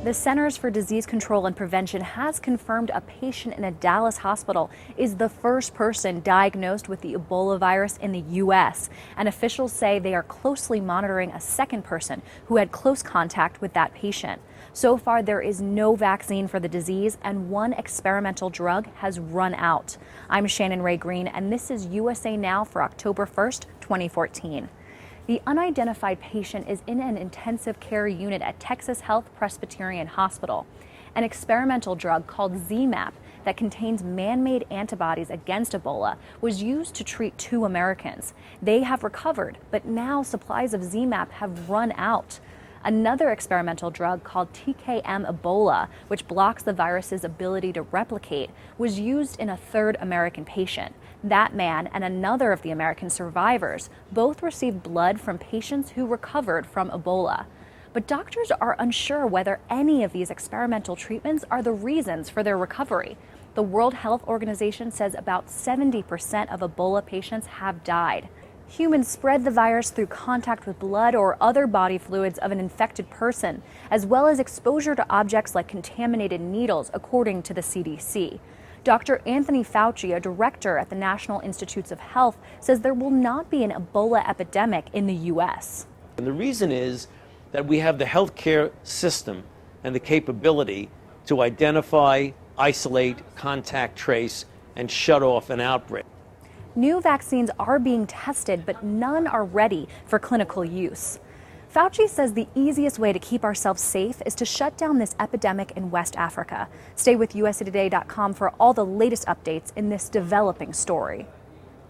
The Centers for Disease Control and Prevention has confirmed a patient in a Dallas hospital is the first person diagnosed with the Ebola virus in the U.S. And officials say they are closely monitoring a second person who had close contact with that patient. So far, there is no vaccine for the disease, and one experimental drug has run out. I'm Shannon Rae Green, and this is USA Now for October 1st, 2014. The unidentified patient is in an intensive care unit at Texas Health Presbyterian Hospital. An experimental drug called ZMapp that contains man-made antibodies against Ebola was used to treat 2 Americans. They have recovered, but now supplies of ZMapp have run out. Another experimental drug called TKM Ebola, which blocks the virus's ability to replicate, was used in a 3rd American patient. That man and another of the American survivors both received blood from patients who recovered from Ebola. But doctors are unsure whether any of these experimental treatments are the reasons for their recovery. The World Health Organization says about 70% of Ebola patients have died. Humans spread the virus through contact with blood or other body fluids of an infected person, as well as exposure to objects like contaminated needles, according to the CDC. Dr. Anthony Fauci, a director at the National Institutes of Health, says there will not be an Ebola epidemic in the U.S. And the reason is that we have the healthcare system and the capability to identify, isolate, contact trace, and shut off an outbreak. New vaccines are being tested, but none are ready for clinical use. Fauci says the easiest way to keep ourselves safe is to shut down this epidemic in West Africa. Stay with usatoday.com for all the latest updates in this developing story.